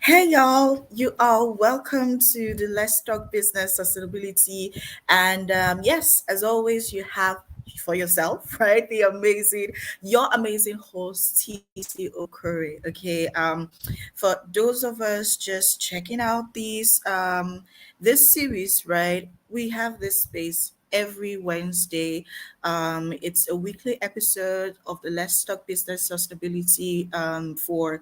Hey y'all, you are welcome to the Let's Talk Business Sustainability. And yes, as always, you have for yourself, right? Your amazing host, TC Okuri. Okay. For those of us just checking out this series, right? We have this space every Wednesday. It's a weekly episode of the Let's Talk Business Sustainability for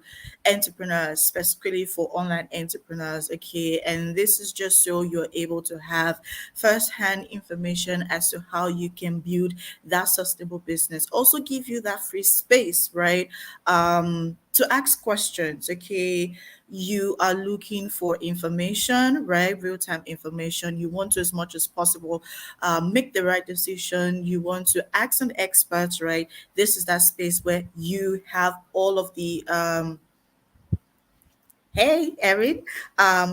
entrepreneurs, specifically for online entrepreneurs. Okay. And this is just so you're able to have first-hand information as to how you can build that sustainable business. Also give you that free space, right? To ask questions. Okay. You are looking for information, right? Real-time information. You want to, as much as possible, make the right decision. You want to ask an expert, right? This is that space where you have all of the Hey, Erin.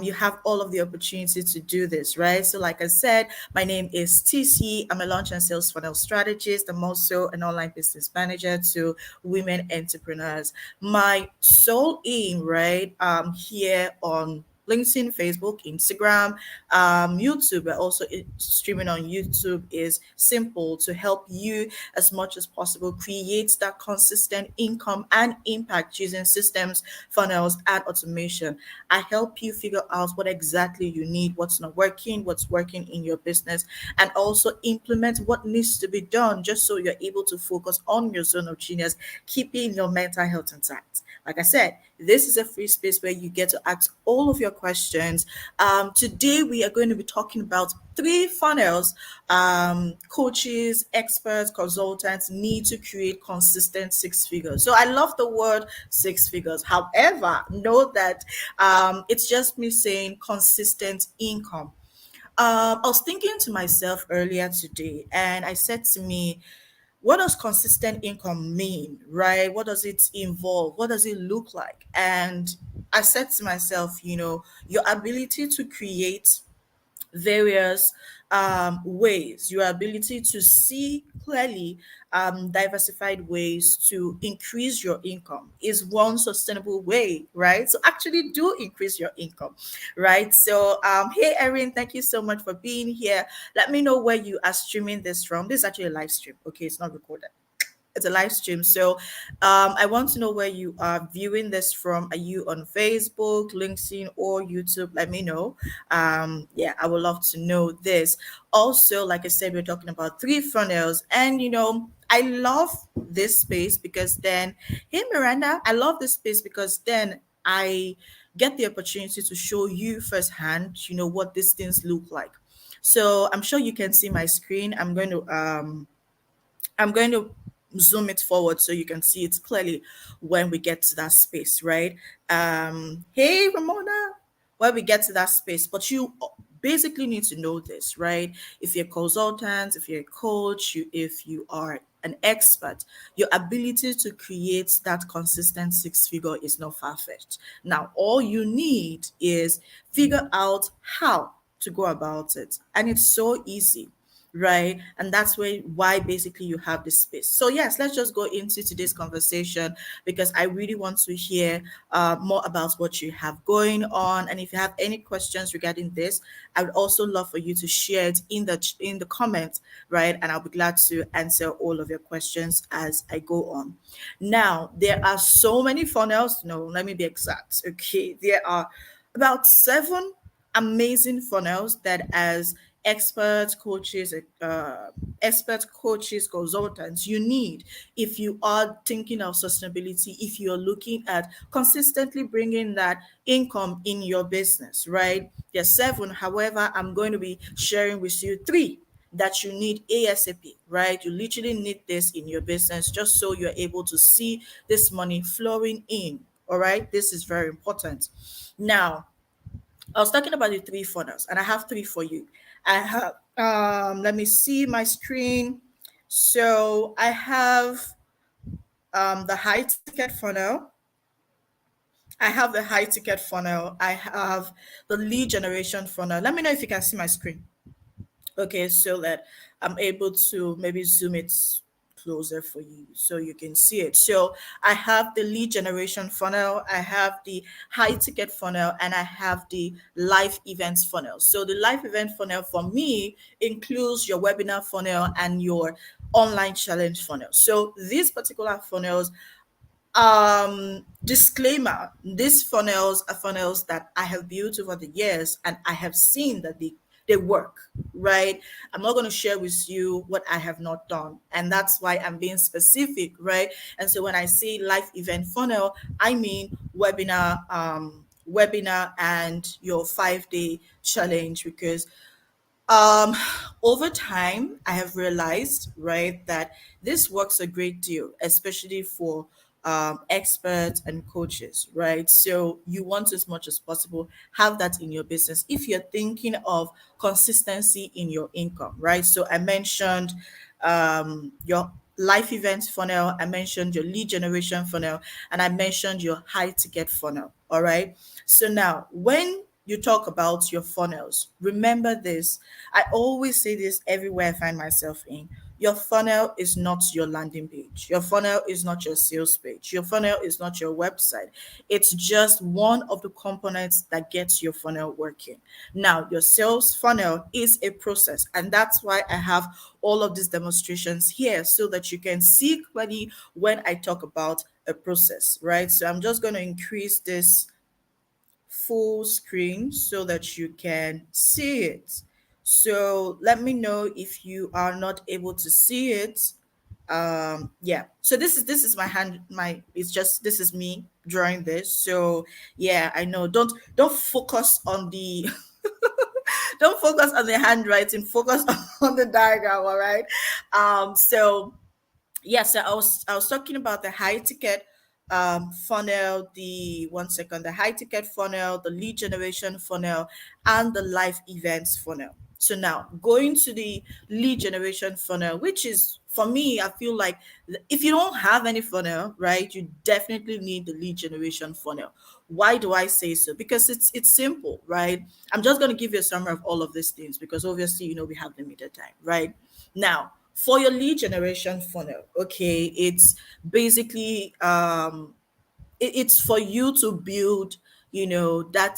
You have all of the opportunity to do this, right? So, like I said, my name is TC. I'm a launch and sales funnel strategist. I'm also an online business manager to women entrepreneurs. My sole aim, right, here on LinkedIn, Facebook, Instagram, YouTube, but also streaming on YouTube is simple to help you as much as possible create that consistent income and impact using systems, funnels, and automation. I help you figure out what exactly you need, what's not working, what's working in your business, and also implement what needs to be done just so you're able to focus on your zone of genius, keeping your mental health intact. Like I said, this is a free space where you get to ask all of your questions. Today, we are going to be talking about three funnels coaches, experts, consultants need to create consistent six figures. So I love the word six figures. However, know that it's just me saying consistent income. I was thinking to myself earlier today, and I said to me, what does consistent income mean, right? What does it involve? What does it look like? And I said to myself, your ability to create various ways, your ability to see clearly diversified ways to increase your income is one sustainable way, right? So actually do increase your income, right? So hey Erin, thank you so much for being here. Let me know where you are streaming this from. This is actually a live stream. Okay, it's not recorded. It's a live stream. So I want to know where you are viewing this from. Are you on Facebook, LinkedIn, or YouTube? Let me know. Yeah, I would love to know this. Also, like I said, we're talking about three funnels, and I love this space because then, hey Miranda, I love this space because then I get the opportunity to show you firsthand, what these things look like. So I'm sure you can see my screen. I'm going to zoom it forward so you can see it clearly when we get to that space, right? Hey, Ramona, when we get to that space, but you basically need to know this, right? If you're a consultant, if you're a coach, if you are an expert, your ability to create that consistent six figure is not far fetched. Now, all you need is figure out how to go about it, and it's so easy, right? And that's why basically you have this space. So yes, let's just go into today's conversation because I really want to hear more about what you have going on. And if you have any questions regarding this, I would also love for you to share it in the comments, right? And I'll be glad to answer all of your questions as I go on. Now, there are so many funnels. No, let me be exact. Okay, there are about seven amazing funnels that as experts, coaches, consultants you need if you are thinking of sustainability, if you're looking at consistently bringing that income in your business, right? There's seven. However, I'm going to be sharing with you three that you need ASAP, right? You literally need this in your business just so you're able to see this money flowing in. All right, this is very important. Now, I was talking about the three funnels, and I have three for you. I have let me see my screen. So I have the high ticket funnel. I have the high ticket funnel. I have the lead generation funnel. Let me know if you can see my screen. Okay, so that I'm able to maybe zoom it closer for you so you can see it. So I have the lead generation funnel, I have the high ticket funnel, and I have the live events funnel. So the live event funnel for me includes your webinar funnel and your online challenge funnel. So these particular funnels, disclaimer, these funnels are funnels that I have built over the years and I have seen that they work, right? I'm not going to share with you what I have not done, and that's why I'm being specific, right? And so when I say live event funnel, I mean webinar and your 5-day challenge, because um, over time, I have realized, right, that this works a great deal, especially for experts and coaches, right? So you want, as much as possible, have that in your business if you're thinking of consistency in your income, right? So I mentioned your life events funnel, I mentioned your lead generation funnel, and I mentioned your high ticket funnel. All right. So now, when you talk about your funnels, remember this. I always say this everywhere I find myself in. Your funnel is not your landing page. Your funnel is not your sales page. Your funnel is not your website. It's just one of the components that gets your funnel working. Now, your sales funnel is a process, and that's why I have all of these demonstrations here so that you can see clearly when I talk about a process, right? So I'm just going to increase this full screen so that you can see it. So let me know if you are not able to see it. Yeah, so this is my hand, my it's just, this is me drawing this. So yeah, I know, don't focus on the don't focus on the handwriting, focus on the diagram. All right. So yes, so I was talking about the high ticket funnel, the one second, the high ticket funnel, the lead generation funnel, and the live events funnel. So now going to the lead generation funnel, which is, for me, I feel like if you don't have any funnel, right, you definitely need the lead generation funnel. Why do I say so? Because it's simple, right? I'm just going to give you a summary of all of these things because obviously, we have limited time, right? Now, for your lead generation funnel, okay, it's basically it's for you to build, that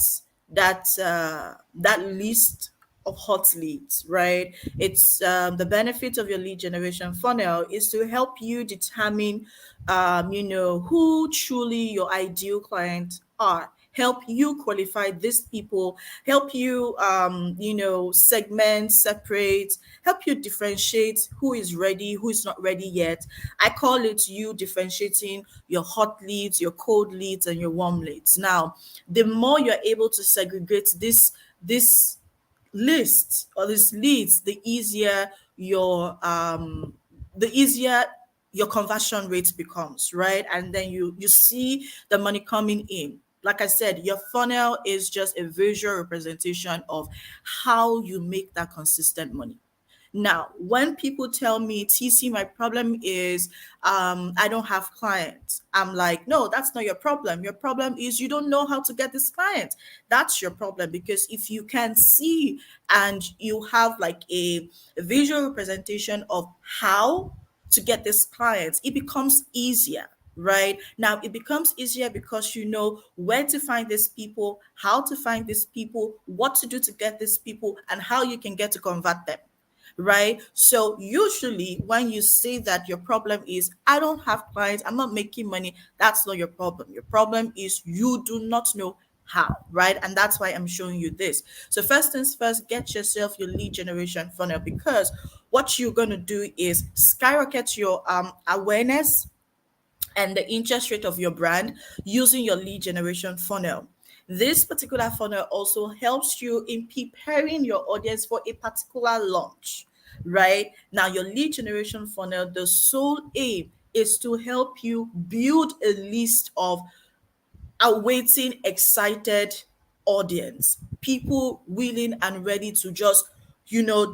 list of hot leads, right? It's the benefit of your lead generation funnel is to help you determine who truly your ideal clients are, help you qualify these people, help you segment, separate, help you differentiate who is ready, who is not ready yet. I call it you differentiating your hot leads, your cold leads, and your warm leads. Now, the more you're able to segregate this list or these leads, the easier your conversion rate becomes, right? And then you see the money coming in. Like I said, your funnel is just a visual representation of how you make that consistent money. Now, when people tell me, TC, my problem is I don't have clients, I'm like, no, that's not your problem. Your problem is you don't know how to get this client. That's your problem, because if you can see and you have like a visual representation of how to get this client, it becomes easier. Right now, it becomes easier because you know where to find these people, how to find these people, what to do to get these people, and how you can get to convert them, right? So usually when you say that your problem is I don't have clients, I'm not making money, that's not your problem. Your problem is you do not know how, right? And that's why I'm showing you this. So first things first, get yourself your lead generation funnel, because what you're going to do is skyrocket your awareness and the interest rate of your brand using your lead generation funnel. This particular funnel also helps you in preparing your audience for a particular launch, right? Now, your lead generation funnel, the sole aim is to help you build a list of awaiting, excited audience, people willing and ready to just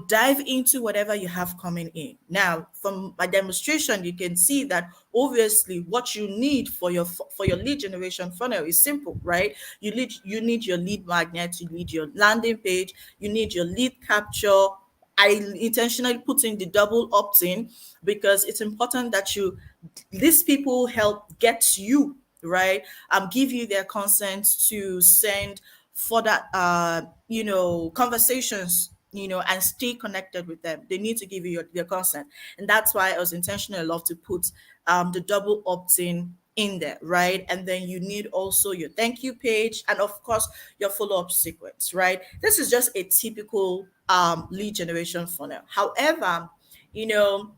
dive into whatever you have coming in. Now, from my demonstration, you can see that obviously what you need for your lead generation funnel is simple, right? You need your lead magnet, you need your landing page, you need your lead capture. I intentionally put in the double opt-in because it's important that you these people help get you right, give you their consent to send further conversations, and stay connected with them. They need to give you their consent, and that's why I was intentional enough to put the double opt-in in there, right? And then you need also your thank you page, and of course your follow-up sequence, right? This is just a typical lead generation funnel. However, you know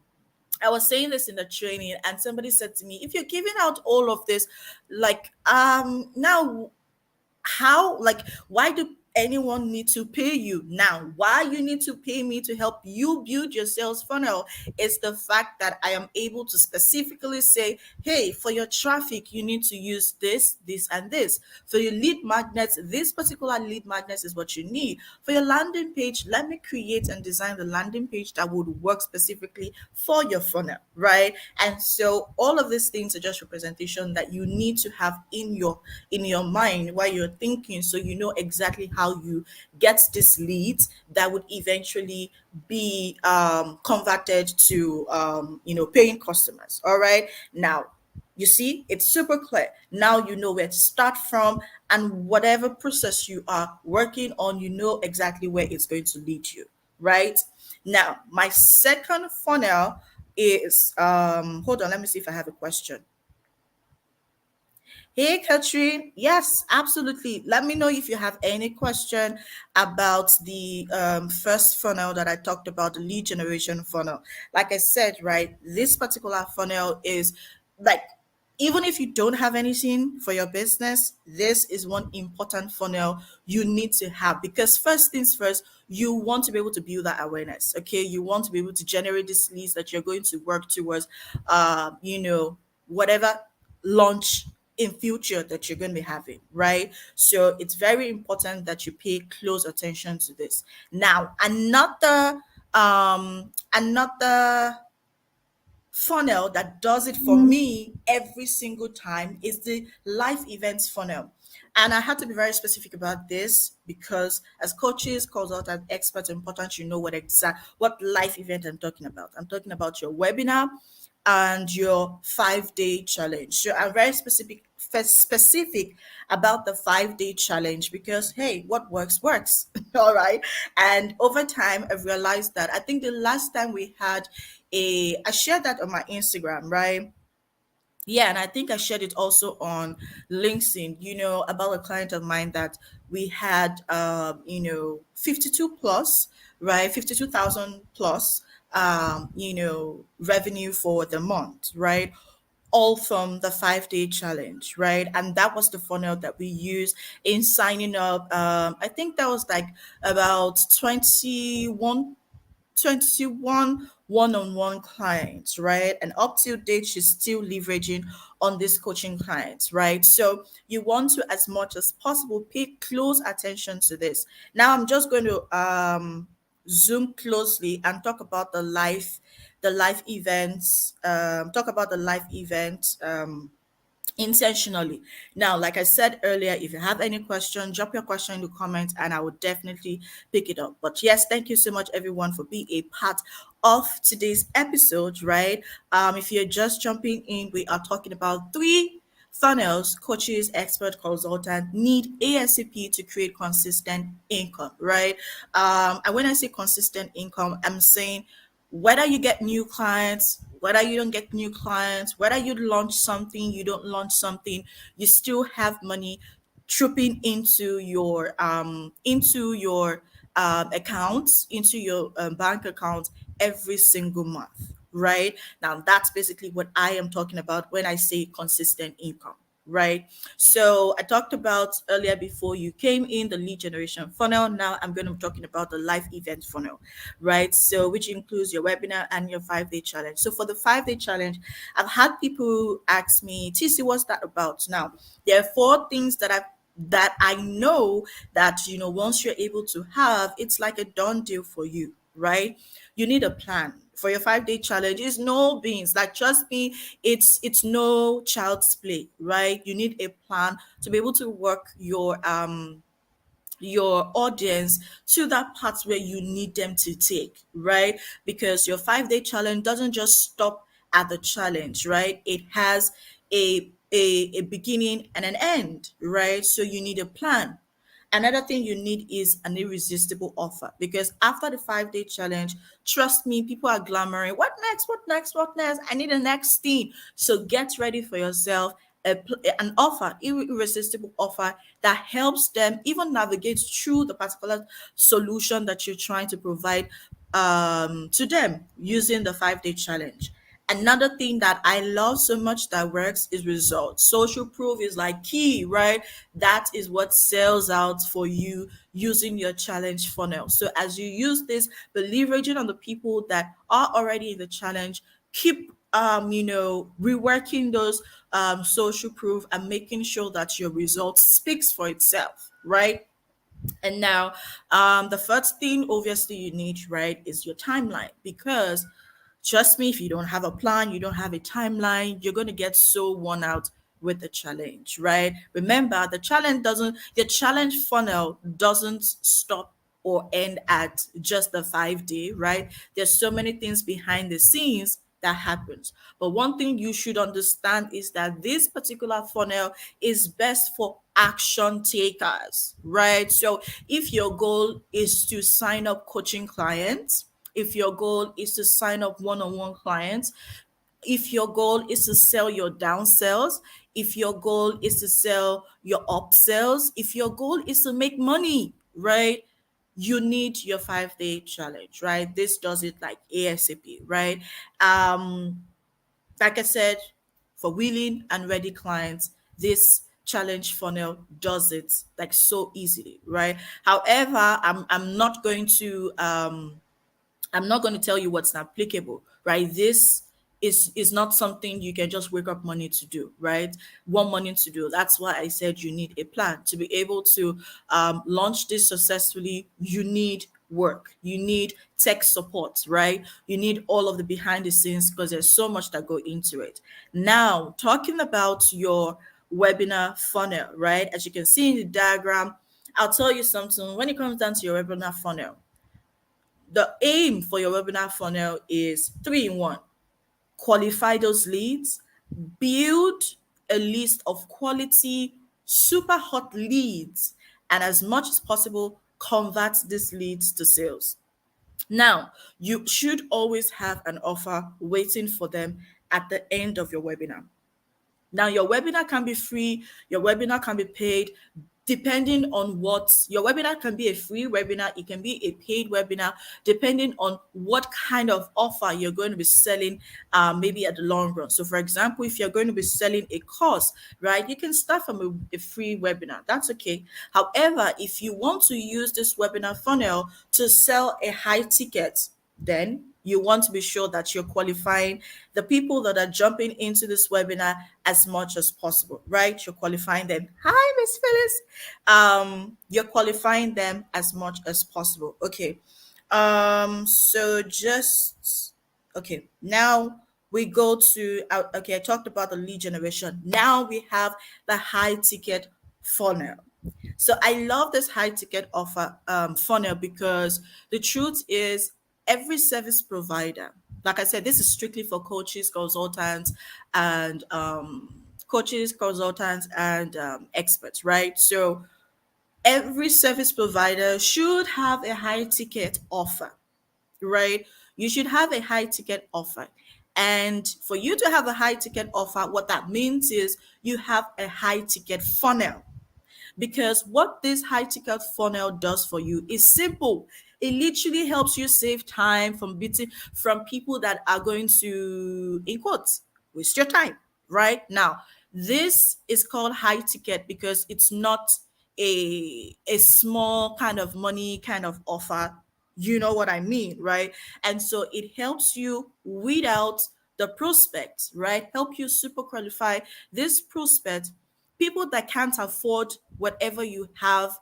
I was saying this in the training, and somebody said to me, if you're giving out all of this, like, now how, like, why do anyone need to pay you now? Why you need to pay me to help you build your sales funnel is the fact that I am able to specifically say, hey, for your traffic you need to use this and this. For your lead magnets, this particular lead magnets is what you need. For your landing page, let me create and design the landing page that would work specifically for your funnel, right? And so all of these things are just representation that you need to have in your mind while you're thinking, so you know exactly how you get this leads that would eventually be converted to paying customers. All right, now you see it's super clear. Now you know where to start from, and whatever process you are working on, you know exactly where it's going to lead you, right? Now my second funnel is hold on, let me see if I have a question. Hey, Katrin. Yes, absolutely. Let me know if you have any question about the first funnel that I talked about, the lead generation funnel. Like I said, right, this particular funnel is like, even if you don't have anything for your business, this is one important funnel you need to have, because first things first, you want to be able to build that awareness. Okay, you want to be able to generate these leads that you're going to work towards, whatever launch in future that you're going to be having, right? So it's very important that you pay close attention to this. Now another funnel that does it for me every single time is the life events funnel. And I had to be very specific about this because as coaches, consultants, experts, important you know what life event I'm talking about. I'm talking about your webinar and your 5 day challenge. So I'm very specific about the 5 day challenge because hey, what works works. All right. And over time I've realized that I think the last time we had I shared that on my Instagram, right? Yeah, and I think I shared it also on LinkedIn, about a client of mine that we had 52 plus, right? 52,000 plus revenue for the month, right? All from the 5 day challenge, right? And that was the funnel that we used in signing up. I think that was like about 21 one-on-one clients, right? And up till date, she's still leveraging on these coaching clients, right? So you want to, as much as possible, pay close attention to this. Now I'm just going to zoom closely and talk about the live events, talk about the live event intentionally. Now, like I said earlier, if you have any question, drop your question in the comments and I will definitely pick it up. But yes, thank you so much everyone for being a part of today's episode, right? If you're just jumping in, we are talking about three funnels coaches, expert, consultant need ASAP to create consistent income, right? And when I say consistent income, I'm saying whether you get new clients, whether you don't get new clients, whether you launch something, you don't launch something, you still have money trooping into your accounts, into your bank account every single month, right? Now that's basically what I am talking about when I say consistent income, right? So I talked about earlier before you came in the lead generation funnel. Now I'm going to be talking about the live event funnel, right? So which includes your webinar and your 5 day challenge. So for the 5 day challenge, I've had people ask me, TC, what's that about? Now there are four things that I know that once you're able to have, it's like a done deal for you, right? You need a plan for your 5 day challenge. It's no beans, like trust me, it's no child's play, right? You need a plan to be able to work your audience to that part where you need them to take, right? Because your 5 day challenge doesn't just stop at the challenge, right? It has a beginning and an end, right? So you need a plan. Another thing you need is an irresistible offer, because after the 5 day challenge, trust me, people are clamoring, what next? What next? What next? I need the next thing. So get ready for yourself an offer, irresistible offer that helps them even navigate through the particular solution that you're trying to provide to them using the 5 day challenge. Another thing that I love so much that works is results. Social proof is like key, right? That is what sells out for you using your challenge funnel. So as you use this, be leveraging on the people that are already in the challenge, keep reworking those social proof and making sure that your result speaks for itself, right? And now, the first thing obviously you need, right, is your timeline, because trust me, if you don't have a plan, you don't have a timeline, you're going to get so worn out with the challenge, right? Remember, the challenge funnel doesn't stop or end at just the 5 day, right? There's so many things behind the scenes that happens. But one thing you should understand is that this particular funnel is best for action takers, right? So if your goal is to sign up coaching clients, if your goal is to sign up one-on-one clients, if your goal is to sell your down sales, if your goal is to sell your up sales, if your goal is to make money, right? You need your 5 day challenge, right? This does it like ASAP, right? Um, like I said, for willing and ready clients, this challenge funnel does it like so easily, right? However, I'm not going to tell you what's applicable, right? This is not something you can just wake up morning to do, right? One morning to do. That's why I said you need a plan to be able to launch this successfully. You need work. You need tech support, right? You need all of the behind the scenes because there's so much that go into it. Now, talking about your webinar funnel, right? As you can see in the diagram, I'll tell you something. When it comes down to your webinar funnel, the aim for your webinar funnel is three in one: qualify those leads, build a list of quality, super hot leads, and as much as possible, convert these leads to sales. Now, you should always have an offer waiting for them at the end of your webinar. Now, your webinar can be free, your webinar can be paid, depending on what your webinar can be. A free webinar, it can be a paid webinar, depending on what kind of offer you're going to be selling, maybe at the long run. So, for example, if you're going to be selling a course, right, you can start from a free webinar. That's okay. However, if you want to use this webinar funnel to sell a high ticket, then you want to be sure that you're qualifying the people that are jumping into this webinar as much as possible, right? You're qualifying them. Hi, Miss Phyllis. You're qualifying them as much as possible. Okay. So just okay. Now we go to okay. I talked about the lead generation. Now we have the high ticket funnel. So I love this high ticket offer funnel because the truth is every service provider, like I said, this is strictly for coaches, consultants, and experts, right? So every service provider should have a high ticket offer, right? You should have a high ticket offer. And for you to have a high ticket offer, what that means is you have a high ticket funnel, because what this high ticket funnel does for you is simple. It literally helps you save time from people that are going to, in quotes, waste your time. Right now, this is called high ticket because it's not a small kind of money kind of offer. You know what I mean, right? And so it helps you weed out the prospects, right? Help you super qualify this prospect, people that can't afford whatever you have,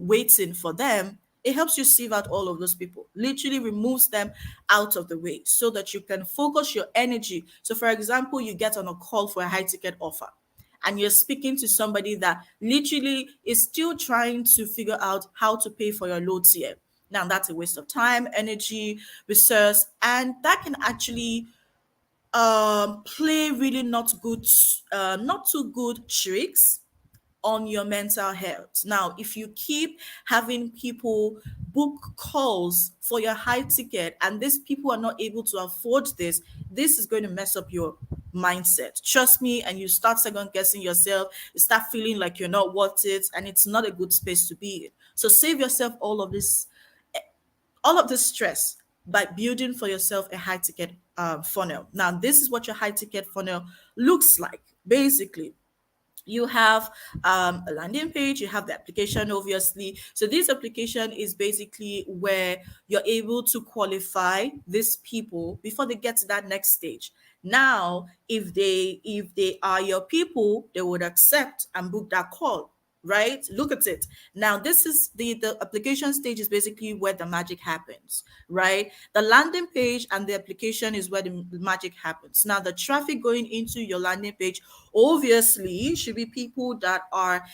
waiting for them. It helps you sieve out all of those people, literally removes them out of the way so that you can focus your energy. So for example, you get on a call for a high ticket offer, and you're speaking to somebody that literally is still trying to figure out how to pay for your low tier. Now that's a waste of time, energy, research, and that can actually play really not too good tricks on your mental health. Now, if you keep having people book calls for your high ticket and these people are not able to afford this is going to mess up your mindset. Trust me, and you start second guessing yourself, you start feeling like you're not worth it, and it's not a good space to be in. So save yourself all of this stress by building for yourself a high ticket funnel. Now, this is what your high ticket funnel looks like. Basically, you have a landing page, you have the application, obviously. So this application is basically where you're able to qualify these people before they get to that next stage. Now, if they are your people, they would accept and book that call, right? Look at it. Now, this is the application stage is basically where the magic happens, right? The landing page and the application is where the magic happens. Now, the traffic going into your landing page obviously should be people that are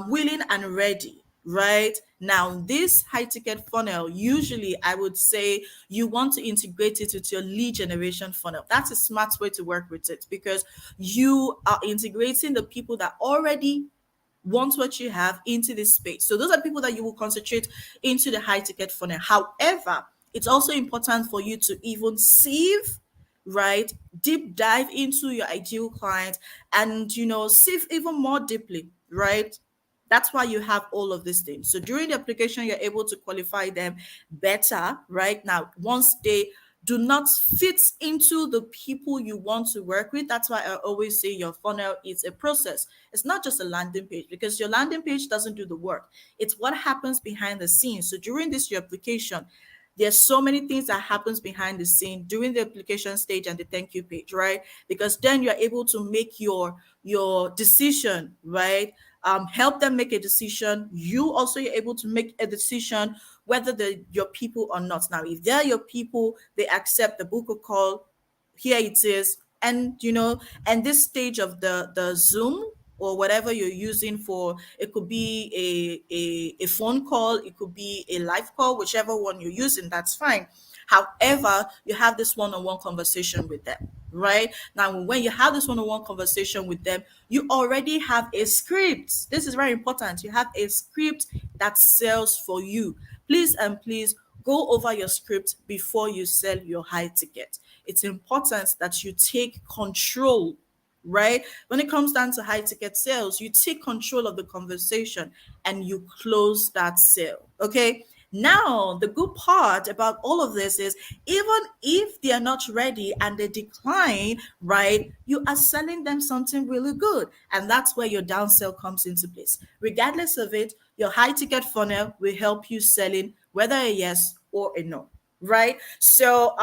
willing and ready, right? Now, this high ticket funnel, usually I would say you want to integrate it with your lead generation funnel. That's a smart way to work with it because you are integrating the people that already want what you have into this space. So those are people that you will concentrate into the high ticket funnel. However, it's also important for you to even sieve, right? Deep dive into your ideal client and sieve even more deeply, right? That's why you have all of these things. So during the application, you're able to qualify them better, right? Now, once they do not fit into the people you want to work with, that's why I always say your funnel is a process. It's not just a landing page because your landing page doesn't do the work. It's what happens behind the scenes. So during this your application, there's so many things that happens behind the scene during the application stage and the thank you page, right? Because then you're able to make your decision, right? Help them make a decision. You also you're able to make a decision whether your people or not. Now, if they're your people, they accept the book a call. Here it is, and this stage of the Zoom or whatever you're using for it could be a phone call, it could be a live call, whichever one you're using, that's fine. However, you have this one-on-one conversation with them, right? Now, when you have this one-on-one conversation with them, you already have a script. This is very important. You have a script that sells for you. Please and please go over your script before you sell your high ticket. It's important that you take control, right? When it comes down to high ticket sales, you take control of the conversation and you close that sale. Okay. Now, the good part about all of this is even if they are not ready and they decline, right, you are selling them something really good. And that's where your downsell comes into place. Regardless of it, your high ticket funnel will help you selling whether a yes or a no, right? So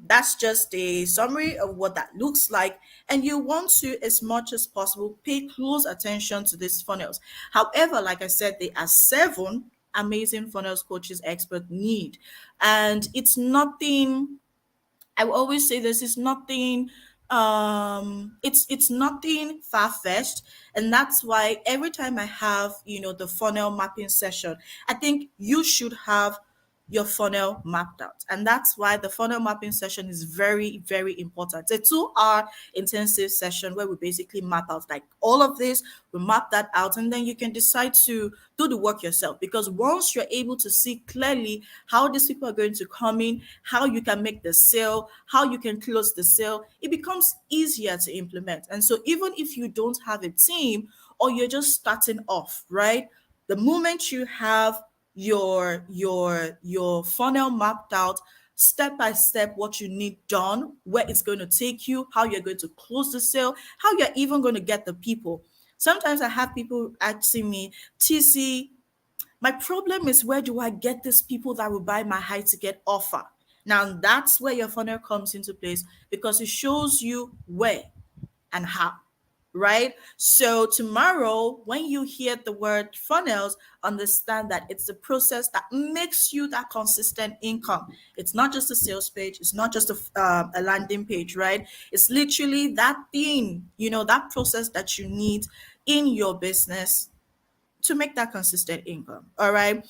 that's just a summary of what that looks like, and you want to, as much as possible, pay close attention to these funnels. However, like I said, there are 7 amazing funnels coaches expert need, and it's nothing. I will always say this is nothing. It's nothing far fetched, and that's why every time I have the funnel mapping session, I think you should have your funnel mapped out, and that's why the funnel mapping session is very, very important. It's a 2-hour intensive session where we basically map out like all of this. We map that out, and then you can decide to do the work yourself, because once you're able to see clearly how these people are going to come in, how you can make the sale, how you can close the sale, it becomes easier to implement. And so even if you don't have a team or you're just starting off, right, the moment you have your funnel mapped out, step by step, what you need done, where it's going to take you, how you're going to close the sale, how you're even going to get the people. Sometimes I have people asking me, TC, my problem is, where do I get these people that will buy my high ticket offer? Now that's where your funnel comes into place, because it shows you where and how. right? So tomorrow, when you hear the word funnels, understand that it's the process that makes you that consistent income. It's not just a sales page. It's not just a landing page, right? It's literally that thing, that process that you need in your business to make that consistent income. All right.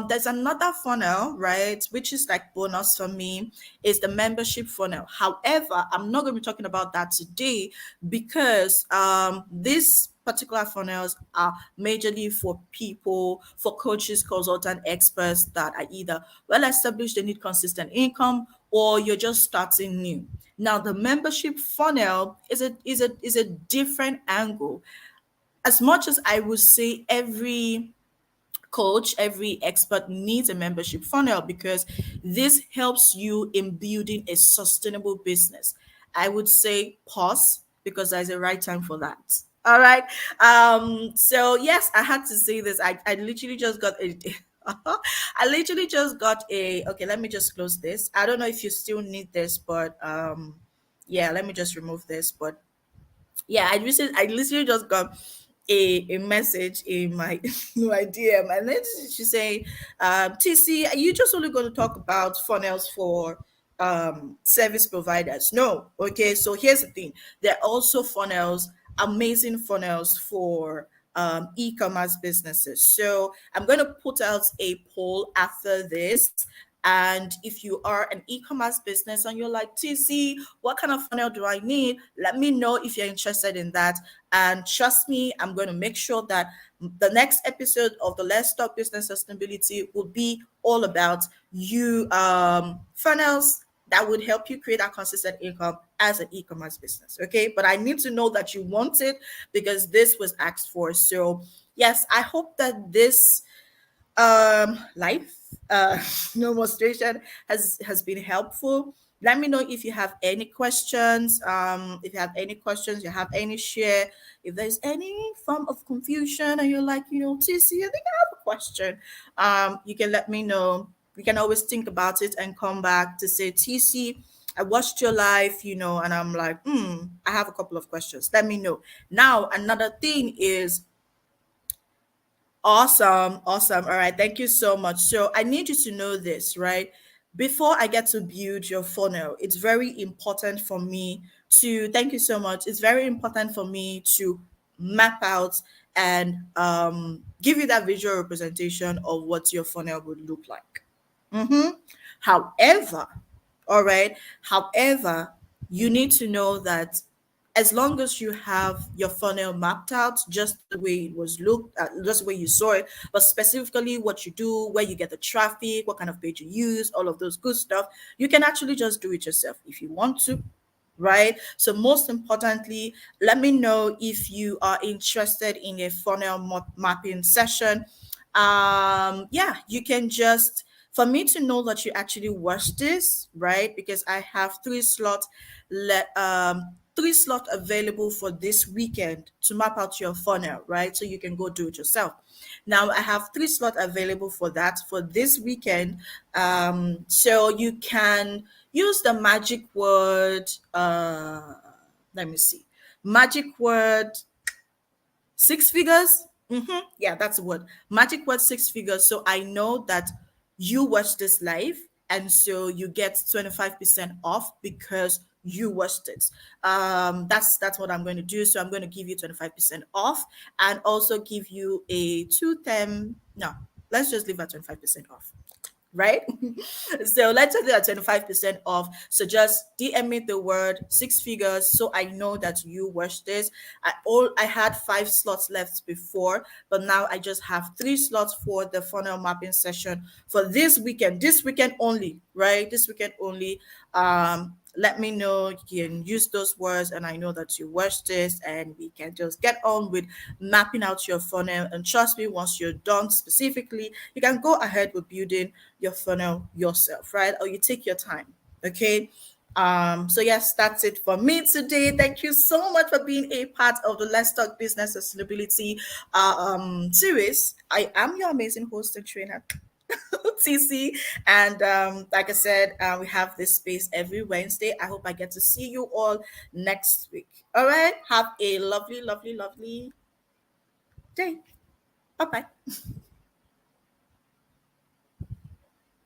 There's another funnel, right, which is like bonus for me, is the membership funnel. However, I'm not going to be talking about that today because these particular funnels are majorly for people, for coaches, consultant, experts that are either well established, they need consistent income, or you're just starting new. Now, the membership funnel is a different angle. As much as I would say every coach, every expert needs a membership funnel because this helps you in building a sustainable business. I would say pause because there's a right time for that. All right. So yes, I had to say this. I literally just got a I literally just got a okay, let me just close this. I don't know if you still need this, but yeah, let me just remove this. But yeah, I literally just got a message in my my DM, and then she say, TC, are you just only going to talk about funnels for service providers? No. Okay, so here's the thing. There are also funnels, amazing funnels for e-commerce businesses. So I'm going to put out a poll after this. And if you are an e-commerce business and you're like, TC, what kind of funnel do I need? Let me know if you're interested in that. And trust me, I'm going to make sure that the next episode of the Let's Talk Business Sustainability will be all about you funnels that would help you create a consistent income as an e-commerce business. Okay. But I need to know that you want it because this was asked for. So yes, I hope that this life no frustration has been helpful. Let me know if you have any questions. If you have any questions, you have any share, if there's any form of confusion and you're like, TC, I think I have a question, you can let me know. We can always think about it and come back to say, TC, I watched your live, and I'm like, I have a couple of questions, let me know. Now another thing is, awesome, awesome. All right, thank you so much. So I need you to know this, right? Before I get to build your funnel, it's very important for me to thank you so much. It's very important for me to map out and give you that visual representation of what your funnel would look like. Mm-hmm. However, all right, however, you need to know that as long as you have your funnel mapped out just the way it was looked at, just the way you saw it, but specifically what you do, where you get the traffic, what kind of page you use, all of those good stuff, you can actually just do it yourself if you want to, right? So most importantly, let me know if you are interested in a funnel mapping session. Yeah, you can just for me to know that you actually watch this, right? Because I have three slot available for this weekend to map out your funnel, right? So you can go do it yourself. Now I have three slot available for that for this weekend. So you can use the magic word. Let me see, magic word six figures. Yeah, that's the word. Magic word six figures. So I know that you watch this live, and so you get 25% off because you watched it. That's what I'm going to do. So I'm going to give you 25% off and also give you a 210. No, let's just leave at 25% off, right? So let's say that 25% off. So just DM me the word six figures so I know that you watched this. I had 5 slots left before, but now I just have 3 slots for the funnel mapping session for this weekend. This weekend only, right? This weekend only. Let me know. You can use those words, and I know that you watched this, and we can just get on with mapping out your funnel. And trust me, once you're done specifically, you can go ahead with building your funnel yourself, right? Or you take your time. Okay. So yes, that's it for me today. Thank you so much for being a part of the Let's Talk Business Sustainability series. I am your amazing host and trainer, TC. And like I said, we have this space every Wednesday. I hope I get to see you all next week. All right. Have a lovely, lovely, lovely day. Bye bye.